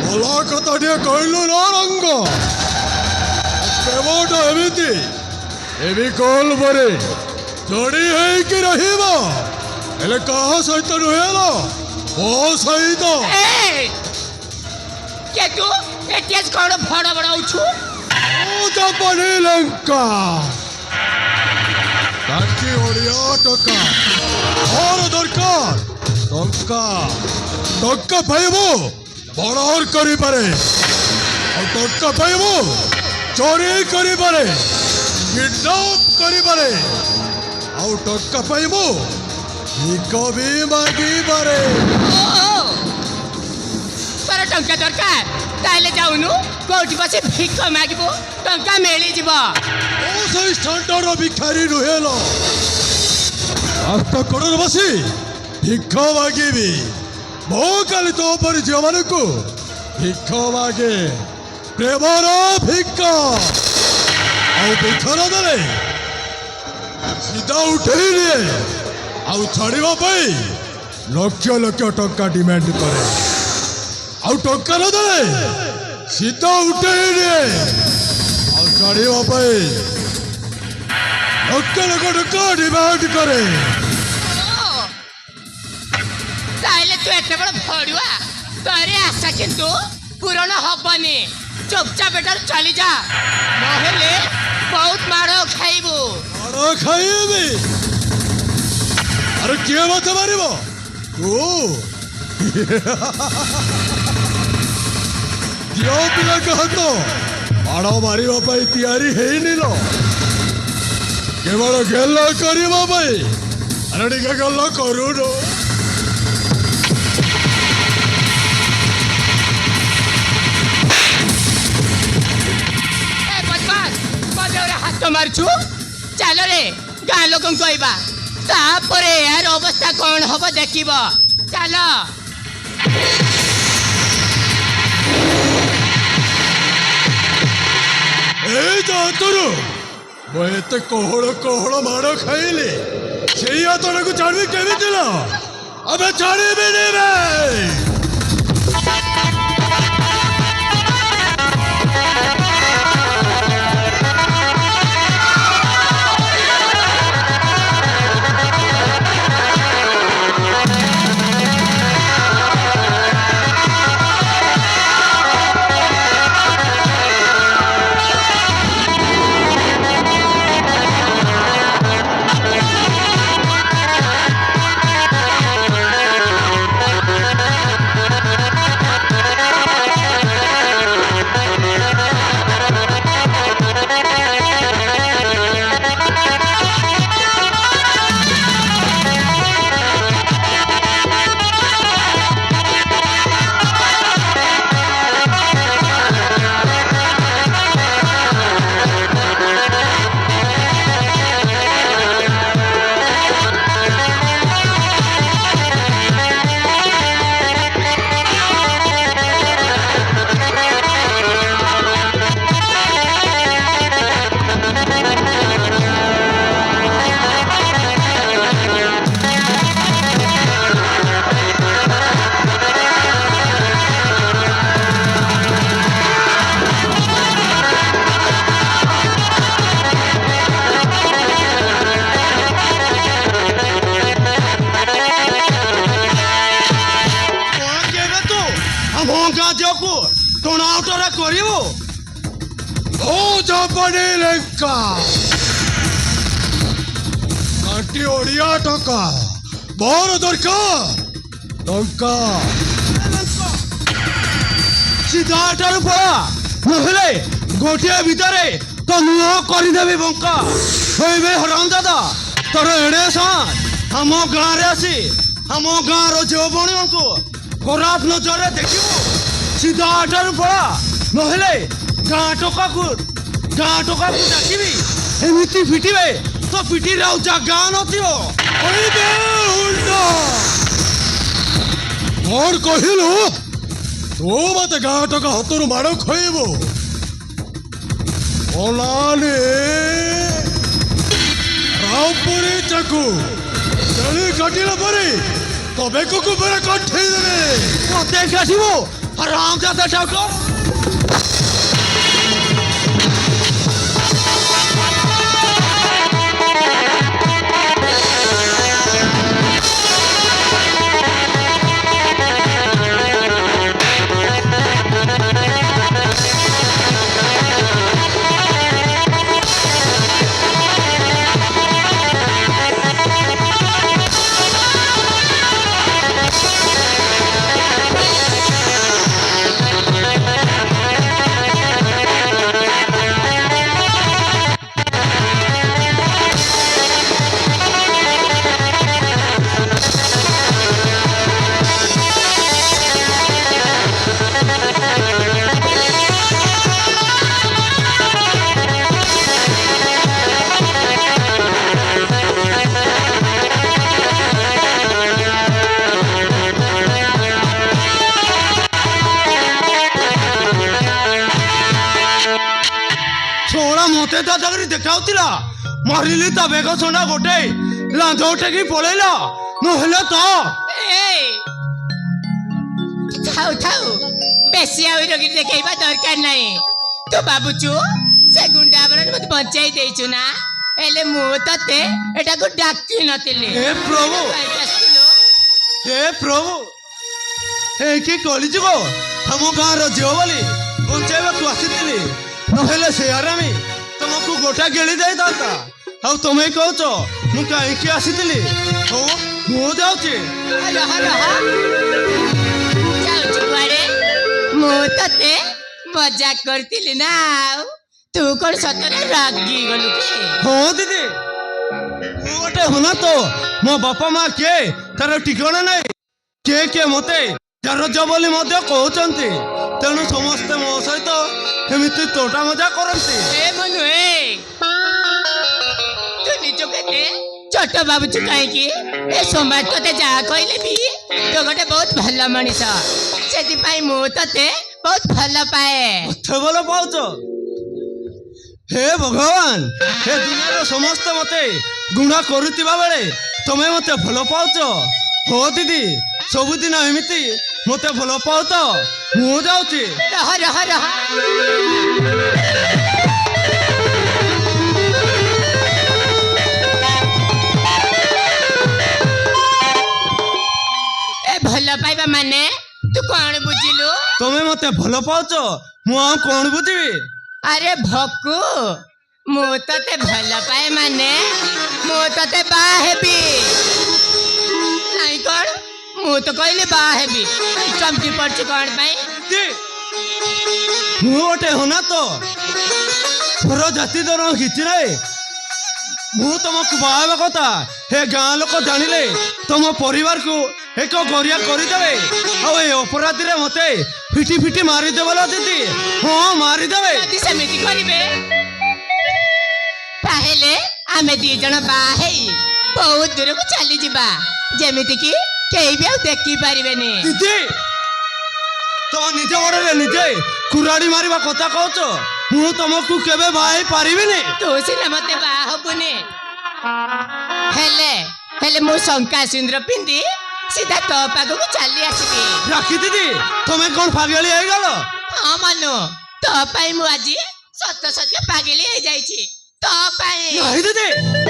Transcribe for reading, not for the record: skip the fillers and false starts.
ଭଲ କଥାଟିଏ କହିଲୁ ନା ରଙ୍ଗ। ପ୍ରେମଟା ଏମିତି ଏବିକଲ ପରେ ଯୋଡ଼ି ହେଇକି ରହିବ, ହେଲେ କାହା ସହିତ ନୁହେଁ ମୋ ସହିତ। ତୁ ଏଟିଏସ୍ କଣ ଭଡ଼ ଭଡ଼ ହଉଛୁ? ଜାପାନୀ ଲଙ୍କା ତାକି ଓଡ଼ିଆ ଟଙ୍କା ମୋର ଦରକାର। ଟଙ୍କା ଟଙ୍କା ପାଇବୁ ବଳର କରିପାରେ, ଆଉ ଟଙ୍କା ପାଇବୁ ଚୋରି କରିପାରେ, କିଡନାପ କରିପାରେ, ଆଉ ଟଙ୍କା ପାଇବୁ ଭିକ ବି ମାଗିପାରେ। ତୋର ଟଙ୍କା ଦରକାର ତାହେଲେ ଯାଉନୁ କୋଉଠି ବସି ଭିକ ମାଗିବୁ, ଟଙ୍କା ମିଳିଯିବ। ସେଇ ଷ୍ଟାଣ୍ଡାର୍ଡର ଭିକାରୀ ନୁହେଁ, ରାସ୍ତା କଡ଼ରେ ବସି ଭିକ ମାଗିବି। ମୁଁ କାଲି ତୋ ପରି ଝିଅମାନଙ୍କୁ ଭିକ ମାଗେ, ପ୍ରେମର ଭିକ। ଆଉ ଭିକ ନଦେଲେ ସିଧା ଉଠେଇ ନିଏ, ଆଉ ଛାଡ଼ିବା ପାଇଁ ଲକ୍ଷ ଲକ୍ଷ ଟଙ୍କା ଡିମାଣ୍ଡ କରେ। ଆଉ ଟଙ୍କା ନଦେଲେ ସିଧା ଉଠେଇ ନିଏ, ଆଉ ଛାଡ଼ିବା ପାଇଁ ଲକ୍ଷ ଲକ୍ଷ ଟଙ୍କା ଡିମାଣ୍ଡ କରେ। ତାହେଲେ ତୁ ଏତେ ବଡ଼ ଭଡ଼ୁଆ, ତୋର ଆଶା କିନ୍ତୁ ପୂରଣ ହବନି। ଚୁପଚାପ ଏଠାରୁ ଚାଲିଯା, ନହେଲେ ବହୁତ ମାଡ଼ ଖାଇବୁ। ମାଡ଼ ଖାଇବି? ଆରେ କିଏ ମତେ ମାରିବ? ଝିଅ ପିଲାଙ୍କ ହାତ ମାଡ଼ ମାରିବା ପାଇଁ ତିଆରି ହେଇନି, କେବଳ ଗେଲ କରିବା ପାଇଁ। ଆରେ ଟିକେ ଗେଲ କରୁନୁ। ହାତ ମାରୁଛୁ, ଚାଲ ରେ ଗାଁ ଲୋକଙ୍କୁ କହିବା, ତାପରେ ଏହାର ଅବସ୍ଥା କଣ ହବ ଦେଖିବ। ଚାଲ। ଏଇ ହାତରୁ ମୁଁ ଏତେ କୋହଳ କୋହଳ ମାଡ଼ ଖାଇଲି, ସେଇ ହାତଟାକୁ ଛାଡ଼ିବି କେମିତି? ଆମେ ଛାଡ଼ିବିନି ରେ। କରିବୁ ଜାପାନୀ ଲଙ୍କା କାଟି ଓଡ଼ିଆ ଟଙ୍କା ମୋର ଦରକାର। ଟଙ୍କା ସିଧା ଏଠାରୁ ପଳା, ନହେଲେ ଗୋଟିଏ ଭିତରେ ତ ମୁହଁ କରିଦେବି ବଙ୍କା। କହିବେ ହରାମ ଦାଦା ତୋର ଏଡ଼େ ସାଁ ଆମ ଗାଁରେ ଆସି ଆମ ଗାଁର ଝିଅ ଭଉଣୀମାନଙ୍କୁ ଖରାପ ନଜରରେ ଦେଖିବୁ। ସିଧା ଏଠାରୁ ପଳା, ନହେଲେ ଗାଁ ଟୋକାକୁ ଡାକିବି, ଏମିତି ପିଟିବେ ତ ପିଠିରେ ଆଉ ଜାଗା ନଥିବ। କଣ କହିଲୁ? ତୁ ମତେ ଗାଁ ଟୋକା ହାତରୁ ମାଡ଼ ଖାଇବୁ? ରାମପୁରୀ ଚାକୁ ଛେଳି କାଟିଲା ପରେ তবে কুকুরে কঠেই দেবে মতে কাটিব রাম দাদা ঠাকুর ମତେ ଦାଦାଗିରି ଦେଖାଉଥିଲା ମାରିଲି ତା ବେଗ ଶୁଣା ଗୋଟେ ଲାଞ୍ଜ ଉଠେଇକି ପଳେଇଲା ନହେଲେ ତ ଥାଉ ଥାଉ ବେଶୀ ଆଉ ରୋଗୀ ଦେଖେଇବା ଦରକାର ନାହିଁ ତୁ ଭାବୁଛୁ ସେ ଗୁଣ୍ଡା ଆବରଣ ମତେ ବଞ୍ଚାଇ ଦେଇଛୁ ନା ହେଲେ ମୁଁ ତତେ ଏଟାକୁ ଡାକି ନଥିଲି ହେ ପ୍ରଭୁ ହେ ପ୍ରଭୁ ହେ କି କଳିଯୁଗ ଆମ ଗାଁର ଝିଅ ବୋଲି ବଞ୍ଚାଇବାକୁ ଆସିଥିଲି ନହେଲେ ସେ ଆରାମୀ ତମକୁ ଗୋଟା ଗିଳି ଦେଇଥାନ୍ତା ଆଉ ତମେ କହୁଛ ମୁଁ କାହିଁକି ଆସିଥିଲି ହଉ ମୁଁ ଯାଉଛି ଯାଉଛୁ କୁଆଡେ ମୁଁ ତତେ ମଜାକ କରିଥିଲି ନା ଆଉ ତୁ କଣ ସତରେ ରାଗି ଗଲୁ କି ହଁ ଦିଦି ମୁଁ ଗୋଟେ ହୁନା ତ ମୋ ବାପା ମା କିଏ ତାର ଠିକଣା ନାହିଁ କିଏ ମତେ ଜାରଜ ବୋଲି ମଧ୍ୟ କହୁଛନ୍ତି ତେଣୁ ସମସ୍ତେ ମୋ ସହିତ ଏମିତି ତୋଟା ମଜା କରନ୍ତି ତୁ ନିଜକୁ କେତେ ଛୋଟ ଭାବୁଛୁ କାହିଁକି ଏ ସମାଜ ତତେ ଯାହା କହିଲେ ବି ତୁ ଗୋଟେ ବହୁତ ଭଲ ମଣିଷ ସେଥିପାଇଁ ମୁଁ ତତେ ବହୁତ ଭଲ ପାଏ ଏତେ ଭଲ ପାଉଛ ହେ ଭଗବାନ ହେ ଦୁନିଆର ସମସ୍ତେ ମତେ ଗୁଣା କରୁଥିବା ବେଳେ ତମେ ମତେ ଭଲ ପାଉଛ ହଁ ଦିଦି ସବୁଦିନ ଏମିତି ମତେ ଭଲ ପାଉ ତ ମୁଁ ଯାଉଛି ରହ ରହ ରହ ଏ ଭଲ ପାଇବା ମାନେ ତୁ କଣ ବୁଝିଲୁ ତମେ ମତେ ଭଲ ପାଉଛ ମୁଁ ଆଉ କଣ ବୁଝିବି ଆରେ ଭକୁ ମୁଁ ତତେ ଭଲ ପାଏ ମାନେ ମୁଁ ତତେ ବାହା ହେବି ନାଇଁ କଣ ମୁଁ ତ କହିଲି ବାହା ହେବି ଚମକି ପଡୁଛୁ କଣ ପାଇଁ ମୁଁ ଗୋଟେ ହନା ତ ଘର ଜାତି ଧର କିଛି ନାହିଁ ମୁଁ ତମକୁ ବାହା ହେବା କଥା ହେ ଗାଁ ଲୋକ ଜାଣିଲେ ତମ ପରିବାରକୁ ଏକ ଗରିଆ କରିଦେବେ ଆଉ ଏ ଅପରାଧୀରେ ମତେ ଫିଟି ଫିଟି ମାରିଦେବ ଲୋ ଦିଦି ହଁ ମାରିଦେବେ ଯଦି ସେମିତି କରିବେ ତାହେଲେ ଆମେ ଦି ଜଣ ବାହା ହେଇ ବହୁତ ଦୂରକୁ ଚାଲିଯିବା ଯେମିତି କି କେହି ବି ଆଉ ଦେଖି ପାରିବେନି ଦିଦି ତମ ନିଜ ଗୋଡରେ ନିଜେ କୁରାଡି ମାରିବା କଥା କହୁଛ ମୁଁ ତମକୁ କେବେ ବାହା ହେଇ ପାରିବିନି ତୁ ସିନା ମତେ ବାହା ହବୁନି ହେଲେ ମୁଁ ଶଙ୍କା ସିନ୍ଦୁର ପିନ୍ଧି ସିଧା ତୋ ପାଖକୁ ଚାଲି ଆସିବି ରାକ୍ଷୀ ଦିଦି ତମେ କଣ ପାଗଳି ହେଇଗଲ ହଁ ମାନୁ ତୋ ପାଇଁ ମୁଁ ଆଜି ସତ ସତ୍ୟ ପାଗଳି ହେଇଯାଇଛି ତୋ ପାଇଁ ନାହିଁ ଦିଦି